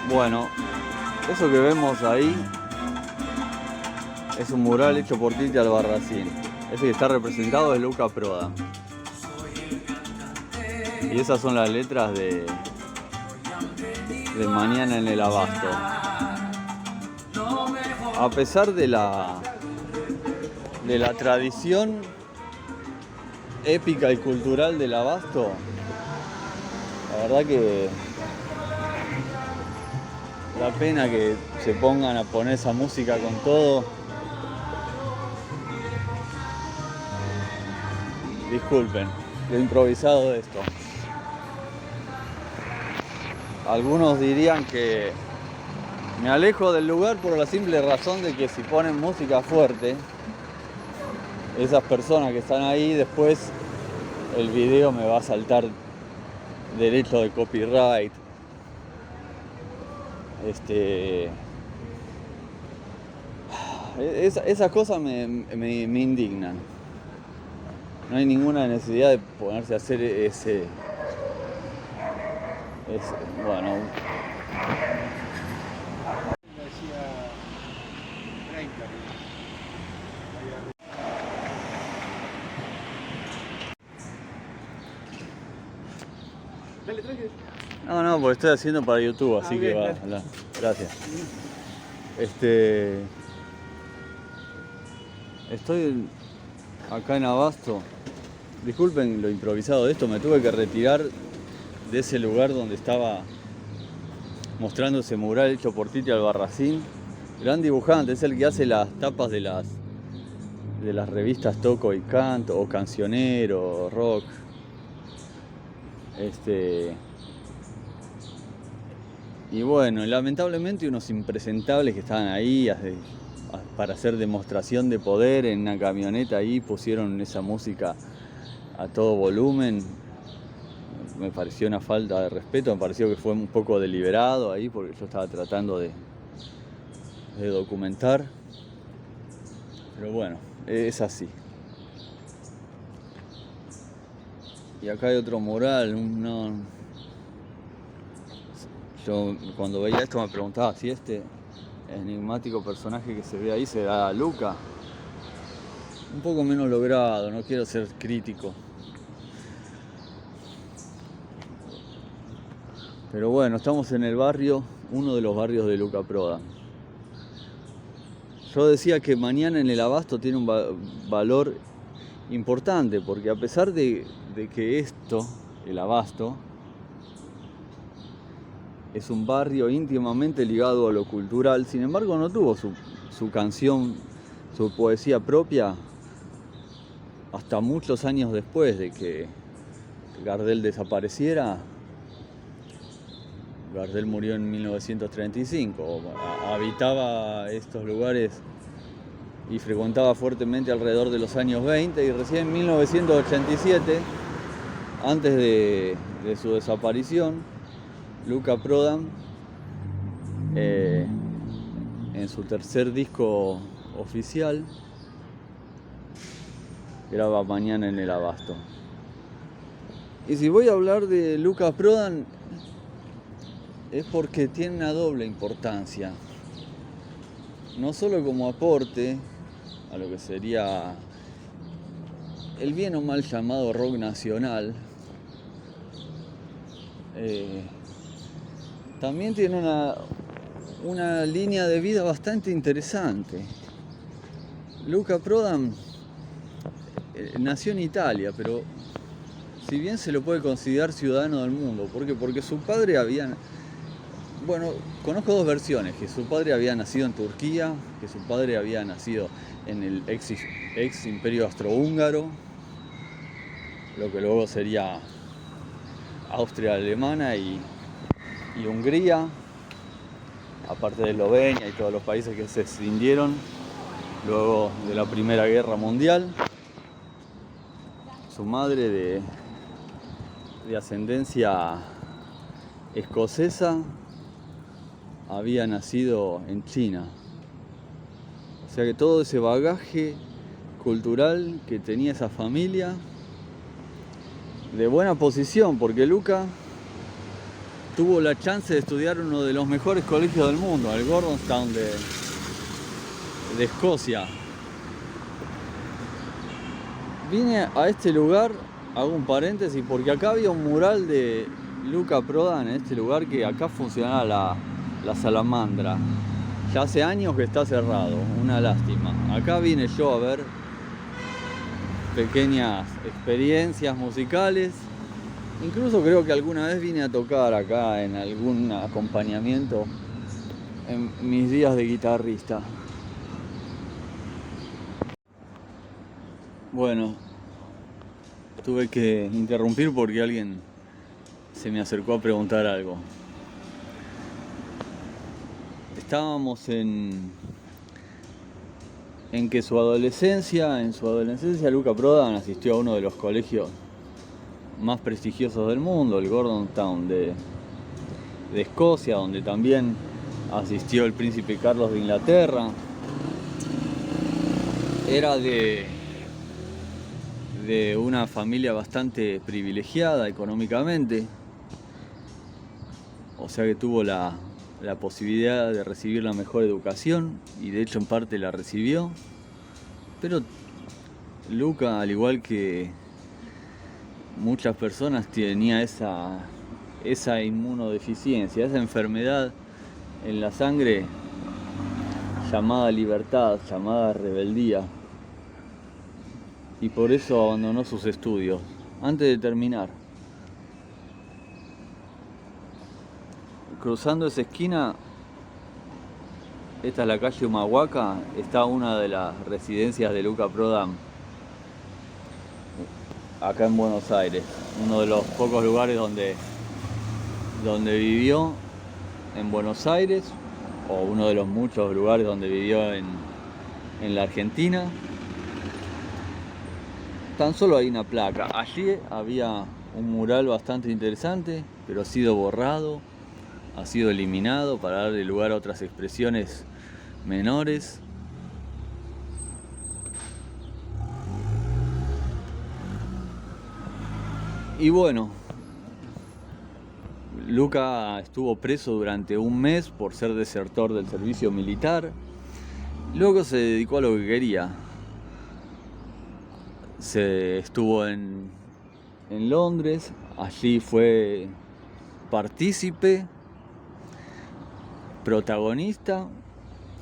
Bueno, eso que vemos ahí es un mural hecho por Titi Albarracín. Ese que está representado es Luca Prodan. Y esas son las letras de Mañana en el Abasto. A pesar de la tradición épica y cultural del Abasto, la verdad que da pena que se pongan a poner esa música con todo. Disculpen, lo improvisado de esto. Algunos dirían que me alejo del lugar por la simple razón de que si ponen música fuerte, esas personas que están ahí, después el video me va a saltar derecho de copyright. Esas cosas me indignan. No hay ninguna necesidad de ponerse a hacer ese bueno. No, porque estoy haciendo para YouTube, así que va. Gracias. Estoy acá en Abasto. Disculpen lo improvisado de esto, me tuve que retirar de ese lugar donde estaba mostrando ese mural hecho por Titi Albarracín. Gran dibujante, es el que hace las tapas de las revistas Toco y Canto, o Cancionero, Rock. Y bueno, lamentablemente unos impresentables que estaban ahí para hacer demostración de poder en una camioneta ahí, pusieron esa música a todo volumen. Me pareció una falta de respeto, me pareció que fue un poco deliberado ahí, porque yo estaba tratando de documentar. Pero bueno, es así. Y acá hay otro mural, yo cuando veía esto me preguntaba si este enigmático personaje que se ve ahí será Luca. Un poco menos logrado, no quiero ser crítico. Pero bueno, estamos en el barrio, uno de los barrios de Luca Prodan. Yo decía que Mañana en el Abasto tiene un valor importante, porque a pesar de que el Abasto, es un barrio íntimamente ligado a lo cultural, sin embargo no tuvo su canción, su poesía propia hasta muchos años después de que Gardel desapareciera. Gardel murió en 1935, habitaba estos lugares y frecuentaba fuertemente alrededor de los años 20, y recién en 1987, antes de su desaparición, Luca Prodan, en su tercer disco oficial, graba Mañana en el Abasto. Y si voy a hablar de Luca Prodan, es porque tiene una doble importancia. No solo como aporte a lo que sería el bien o mal llamado rock nacional, también tiene una línea de vida bastante interesante. Luca Prodan nació en Italia, pero si bien se lo puede considerar ciudadano del mundo, ¿por qué? Porque su padre conozco dos versiones: que su padre había nacido en Turquía, que su padre había nacido en el ex imperio austrohúngaro, lo que luego sería Austria alemana y Hungría, aparte de Eslovenia y todos los países que se escindieron luego de la Primera Guerra Mundial. Su madre, de ascendencia escocesa, había nacido en China. O sea que todo ese bagaje cultural que tenía esa familia, de buena posición, porque Luca tuvo la chance de estudiar uno de los mejores colegios del mundo, el Gordonstoun de Escocia. Vine a este lugar, hago un paréntesis, porque acá había un mural de Luca Prodan, en este lugar, que acá funcionaba la salamandra. Ya hace años que está cerrado, una lástima. Acá vine yo a ver pequeñas experiencias musicales. Incluso creo que alguna vez vine a tocar acá en algún acompañamiento en mis días de guitarrista. Bueno, tuve que interrumpir porque alguien se me acercó a preguntar algo. Estábamos en que en su adolescencia Luca Prodan asistió a uno de los colegios más prestigiosos del mundo, el Gordonstoun de Escocia, donde también asistió el príncipe Carlos de Inglaterra. Era de una familia bastante privilegiada económicamente, o sea que tuvo la posibilidad de recibir la mejor educación, y de hecho en parte la recibió. Pero Luca, al igual que muchas personas, tenía esa inmunodeficiencia, esa enfermedad en la sangre llamada libertad, llamada rebeldía, y por eso abandonó sus estudios antes de terminar. Cruzando esa esquina, esta es la calle Humahuaca, está una de las residencias de Luca Prodan acá en Buenos Aires, uno de los pocos lugares donde vivió en Buenos Aires, o uno de los muchos lugares donde vivió en la Argentina. Tan solo hay una placa. Allí había un mural bastante interesante, pero ha sido borrado, ha sido eliminado para darle lugar a otras expresiones menores. Y bueno, Luca estuvo preso durante un mes por ser desertor del servicio militar. Luego se dedicó a lo que quería. Se estuvo en Londres, allí fue partícipe, protagonista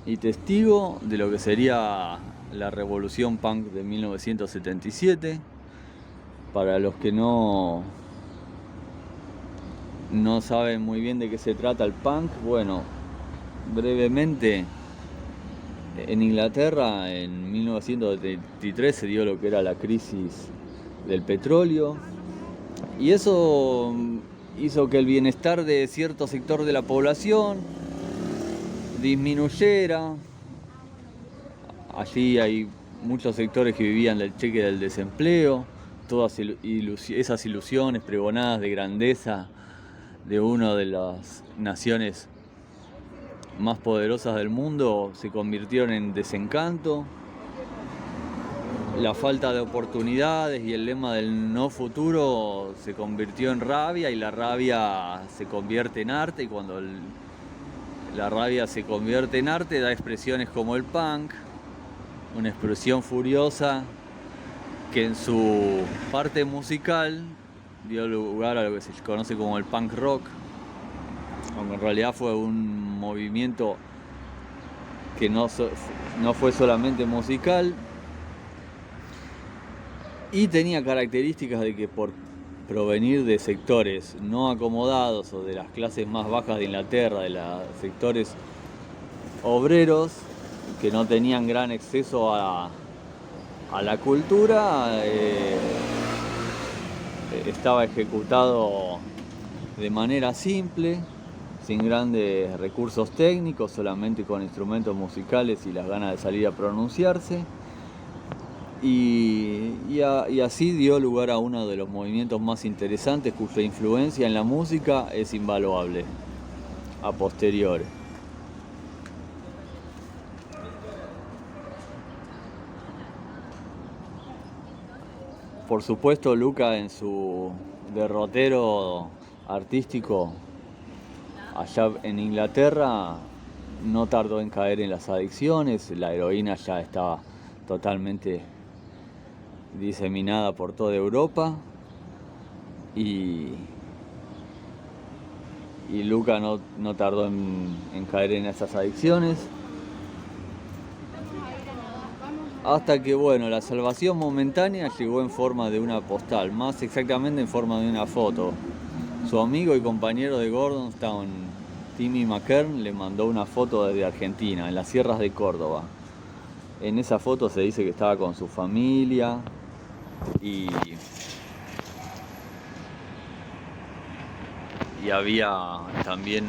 y testigo de lo que sería la revolución punk de 1977. Para los que no saben muy bien de qué se trata el punk, bueno, brevemente, en Inglaterra en 1973 se dio lo que era la crisis del petróleo, y eso hizo que el bienestar de cierto sector de la población disminuyera. Allí hay muchos sectores que vivían del cheque del desempleo. Todas esas ilusiones pregonadas de grandeza de una de las naciones más poderosas del mundo se convirtieron en desencanto. La falta de oportunidades y el lema del no futuro se convirtió en rabia, y la rabia se convierte en arte, y cuando la rabia se convierte en arte da expresiones como el punk, una expresión furiosa que en su parte musical dio lugar a lo que se conoce como el punk rock, aunque en realidad fue un movimiento que no fue solamente musical, y tenía características de que, por provenir de sectores no acomodados o de las clases más bajas de Inglaterra, de los sectores obreros que no tenían gran acceso a la cultura, estaba ejecutado de manera simple, sin grandes recursos técnicos, solamente con instrumentos musicales y las ganas de salir a pronunciarse, y así dio lugar a uno de los movimientos más interesantes, cuya influencia en la música es invaluable a posteriori. Por supuesto, Luca en su derrotero artístico allá en Inglaterra no tardó en caer en las adicciones. La heroína ya estaba totalmente diseminada por toda Europa y Luca no tardó en caer en esas adicciones. Hasta que, bueno, la salvación momentánea llegó en forma de una postal, más exactamente en forma de una foto. Su amigo y compañero de Gordonstown, Timmy McKern, le mandó una foto desde Argentina, en las sierras de Córdoba. En esa foto se dice que estaba con su familia y había también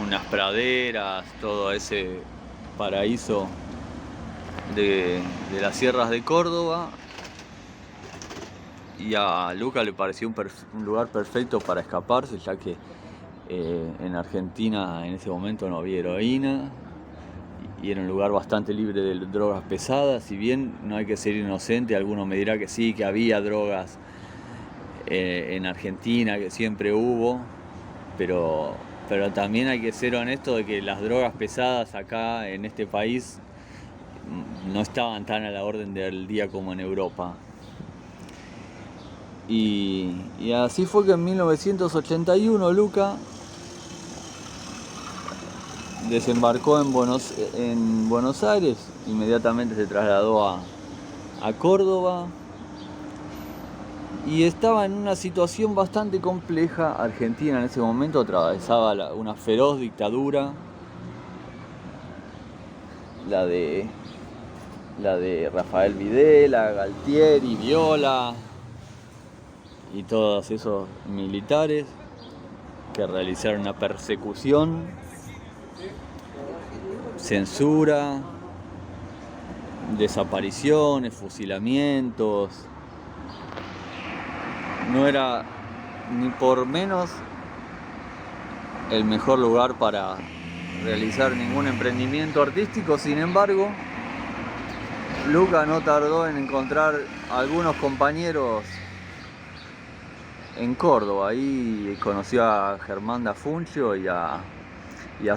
unas praderas, todo ese paraíso de las sierras de Córdoba, y a Luca le pareció un lugar perfecto para escaparse, ya que en Argentina en ese momento no había heroína y era un lugar bastante libre de drogas pesadas. Si bien no hay que ser inocente, alguno me dirá que sí, que había drogas en Argentina, que siempre hubo, pero también hay que ser honesto de que las drogas pesadas acá en este país no estaban tan a la orden del día como en Europa. Y así fue que en 1981 Luca desembarcó en Buenos Aires, inmediatamente se trasladó a Córdoba y estaba en una situación bastante compleja. Argentina en ese momento atravesaba una feroz dictadura, la de Rafael Videla, Galtieri, Viola y todos esos militares que realizaron una persecución, censura, desapariciones, fusilamientos. No era ni por menos el mejor lugar para realizar ningún emprendimiento artístico. Sin embargo, Luca no tardó en encontrar algunos compañeros en Córdoba. Ahí conoció a Germán da Funchio y a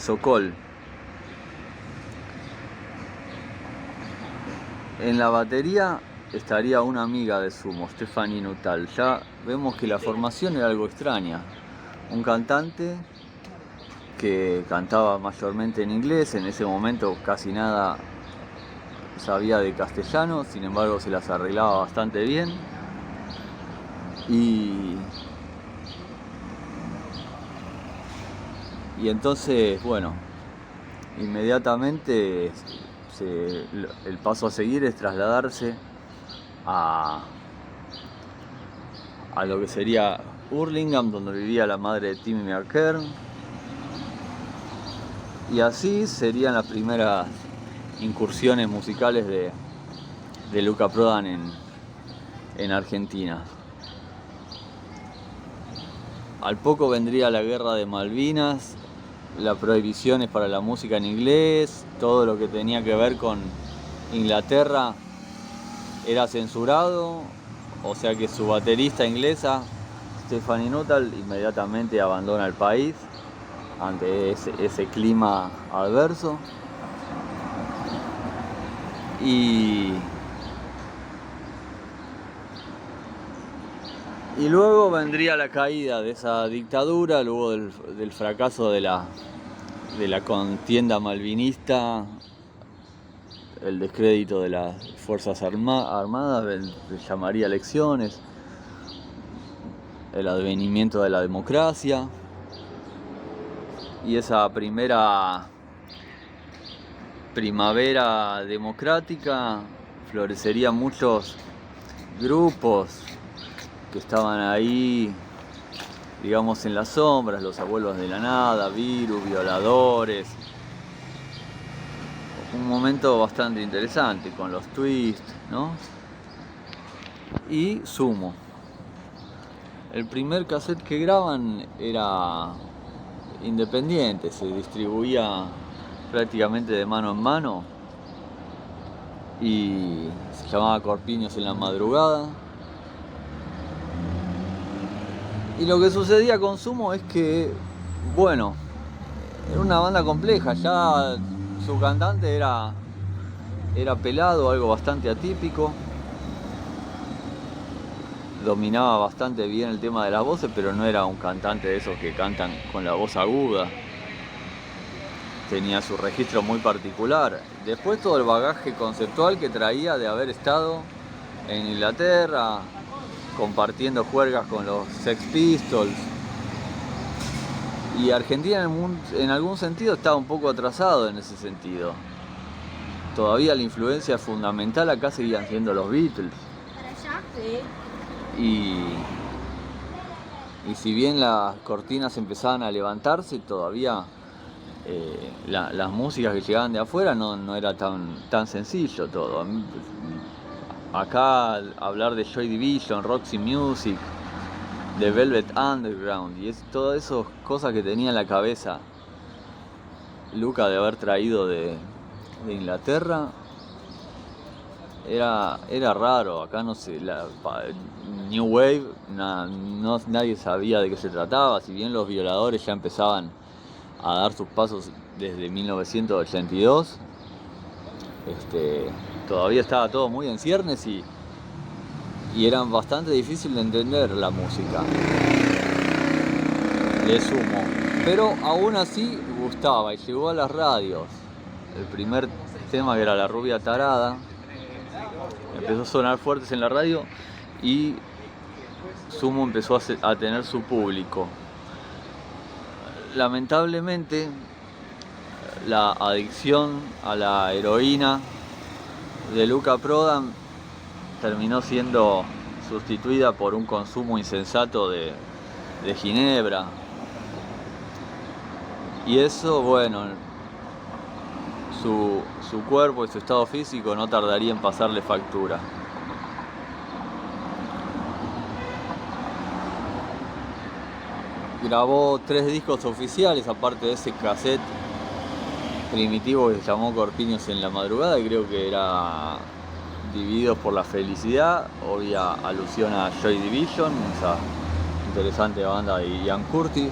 Sokol. En la batería estaría una amiga de Sumo, Stefanie Nuttall. Ya vemos que la formación era algo extraña. Un cantante que cantaba mayormente en inglés, en ese momento casi nada sabía de castellano, sin embargo se las arreglaba bastante bien. Y entonces, bueno, inmediatamente el paso a seguir es trasladarse a lo que sería Hurlingham, donde vivía la madre de Timmy McKern, y así serían las primeras incursiones musicales de Luca Prodan en Argentina. Al poco vendría la guerra de Malvinas, las prohibiciones para la música en inglés, todo lo que tenía que ver con Inglaterra era censurado, o sea que su baterista inglesa, Stefanie Nuttall, inmediatamente abandona el país ante ese clima adverso. Y luego vendría la caída de esa dictadura, luego del fracaso de la contienda malvinista, el descrédito de las fuerzas armadas, se llamaría elecciones, el advenimiento de la democracia y esa primera primavera democrática. Florecerían muchos grupos que estaban ahí, digamos, en las sombras, los abuelos de la nada, Virus, Violadores. Un momento bastante interesante con los twists, ¿no? Y Sumo. El primer cassette que graban era independiente, se distribuía prácticamente de mano en mano y se llamaba Corpiños en la madrugada. Y lo que sucedía con Sumo es que, bueno, era una banda compleja, ya su cantante era pelado, algo bastante atípico. Dominaba bastante bien el tema de las voces, pero no era un cantante de esos que cantan con la voz aguda. Tenía su registro muy particular. Después todo el bagaje conceptual que traía de haber estado en Inglaterra, compartiendo juergas con los Sex Pistols. Y Argentina en algún sentido estaba un poco atrasado en ese sentido. Todavía la influencia fundamental acá seguían siendo los Beatles. ¿Para allá? Sí. Y si bien las cortinas empezaban a levantarse, todavía las músicas que llegaban de afuera no era tan sencillo todo. Acá hablar de Joy Division, Roxy Music, de Velvet Underground y todas esas cosas que tenía en la cabeza Luca de haber traído de Inglaterra, era raro. Acá no sé, New Wave, nadie sabía de qué se trataba. Si bien los Violadores ya empezaban a dar sus pasos desde 1982, todavía estaba todo muy en ciernes y era bastante difícil de entender la música de Sumo, pero aún así gustaba y llegó a las radios. El primer tema, que era La Rubia Tarada, empezó a sonar fuertes en la radio y Sumo empezó a tener su público. Lamentablemente, la adicción a la heroína de Luca Prodan terminó siendo sustituida por un consumo insensato de ginebra. Y eso, bueno, su cuerpo y su estado físico no tardaría en pasarle factura. Grabó 3 discos oficiales, aparte de ese cassette primitivo que se llamó Corpiños en la Madrugada, y creo que era Divididos por la Felicidad, obvia alusión a Joy Division, esa interesante banda de Ian Curtis.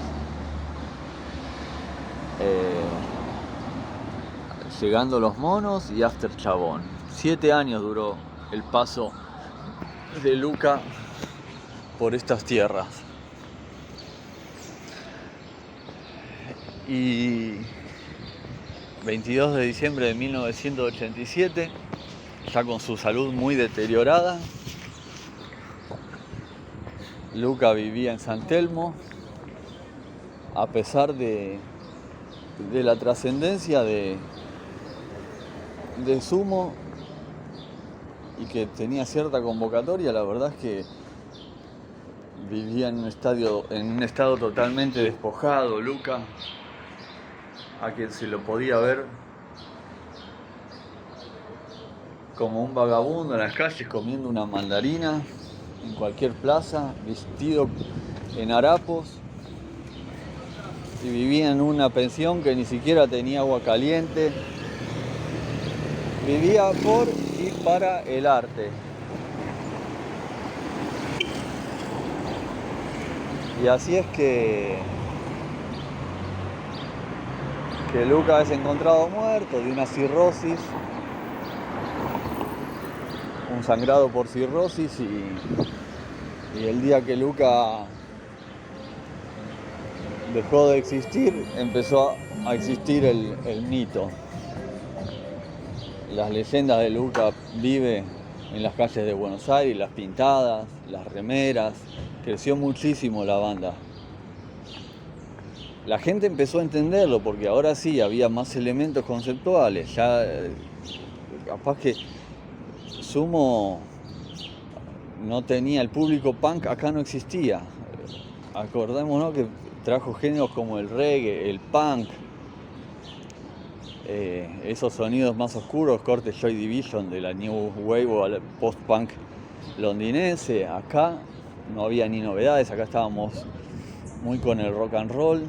Llegando los Monos y After Chabón. 7 años duró el paso de Luca por estas tierras. Y 22 de diciembre de 1987, ya con su salud muy deteriorada, Luca vivía en San Telmo, a pesar de la trascendencia de Sumo y que tenía cierta convocatoria. La verdad es que vivía en un estado totalmente despojado, Luca, a quien se lo podía ver como un vagabundo en las calles comiendo una mandarina en cualquier plaza, vestido en harapos, y vivía en una pensión que ni siquiera tenía agua caliente. Vivía por y para el arte. Y así es que Luca es encontrado muerto de una cirrosis, un sangrado por cirrosis, y el día que Luca dejó de existir, empezó a existir el mito. Las leyendas de Luca vive en las calles de Buenos Aires, las pintadas, las remeras. Creció muchísimo la banda. La gente empezó a entenderlo porque ahora sí había más elementos conceptuales. Ya capaz que Sumo no tenía el público punk, acá no existía. Acordémonos que trajo géneros como el reggae, el punk, esos sonidos más oscuros, corte Joy Division de la New Wave o post-punk londinense. Acá no había ni novedades, acá estábamos muy con el rock and roll.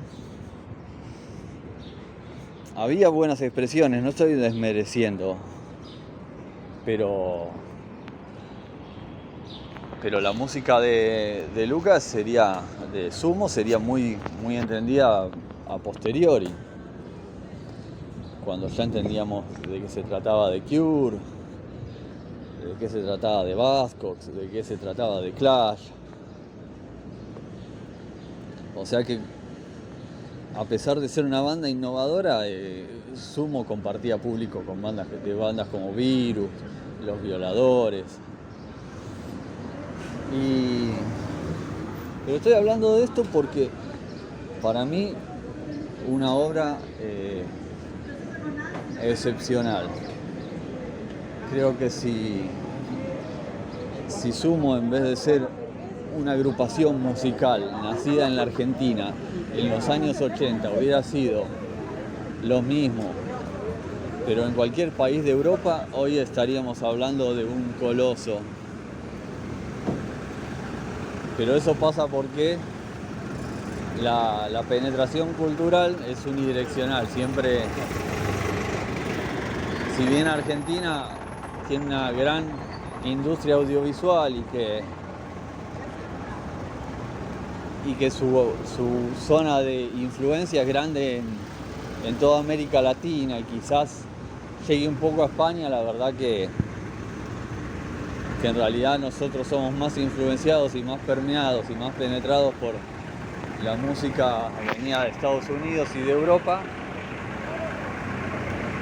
Había buenas expresiones, no estoy desmereciendo, pero pero la música de Lucas sería, de Sumo, sería muy entendida a posteriori, cuando ya entendíamos de qué se trataba de Cure, de qué se trataba de Buzzcocks, de qué se trataba de Clash. O sea que, a pesar de ser una banda innovadora, Sumo compartía público con bandas como Virus, Los Violadores. Pero estoy hablando de esto porque para mí una obra excepcional. Creo que si Sumo, en vez de ser una agrupación musical nacida en la Argentina en los años 80, hubiera sido lo mismo, pero en cualquier país de Europa, hoy estaríamos hablando de un coloso. Pero eso pasa porque la penetración cultural es unidireccional. Siempre, si bien Argentina tiene una gran industria audiovisual y que su zona de influencia es grande en toda América Latina y quizás llegue un poco a España, la verdad que en realidad nosotros somos más influenciados y más permeados y más penetrados por la música venida de Estados Unidos y de Europa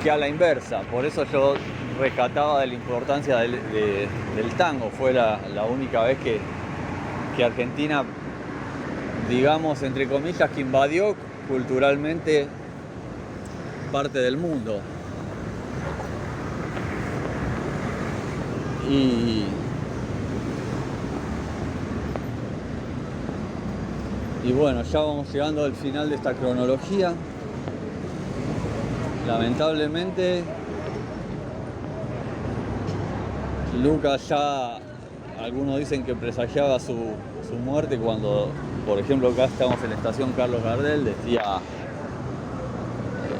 que a la inversa. Por eso yo rescataba de la importancia del tango. Fue la única vez que Argentina, digamos, entre comillas, que invadió culturalmente parte del mundo. Y bueno, ya vamos llegando al final de esta cronología. Lamentablemente, Lucas ya, algunos dicen que presagiaba su muerte cuando, por ejemplo, acá estamos en la estación Carlos Gardel, decía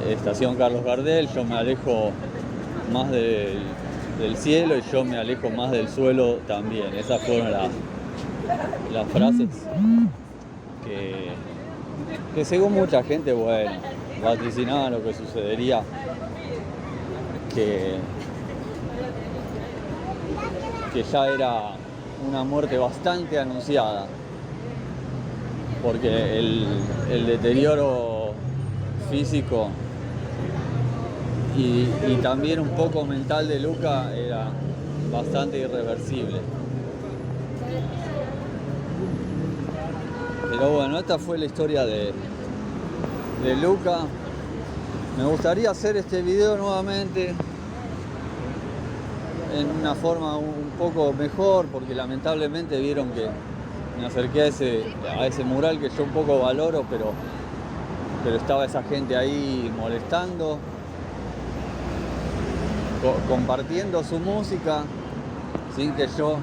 estación Carlos Gardel, yo me alejo más del cielo y yo me alejo más del suelo también. Esas fueron las frases que según mucha gente, bueno, vaticinaban lo que sucedería, que ya era una muerte bastante anunciada, porque el deterioro físico y también un poco mental de Luca era bastante irreversible. Pero bueno, esta fue la historia de Luca. Me gustaría hacer este video nuevamente en una forma un poco mejor, porque lamentablemente vieron que me acerqué a ese mural que yo un poco valoro, pero estaba esa gente ahí molestando, compartiendo su música sin que yo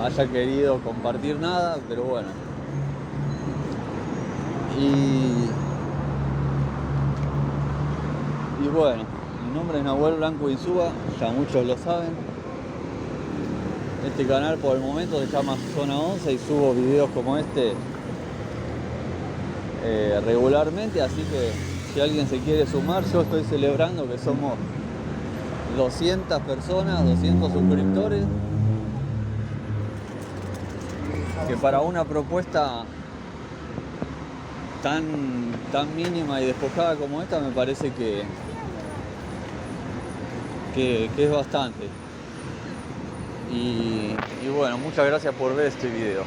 haya querido compartir nada, pero bueno. Y bueno, mi nombre es Nahuel Blanco Insúa, ya muchos lo saben. Este canal por el momento se llama Zona 11 y subo videos como este regularmente, así que si alguien se quiere sumar, yo estoy celebrando que somos 200 personas, 200 suscriptores, que para una propuesta tan mínima y despojada como esta me parece que es bastante. Y bueno, muchas gracias por ver este video.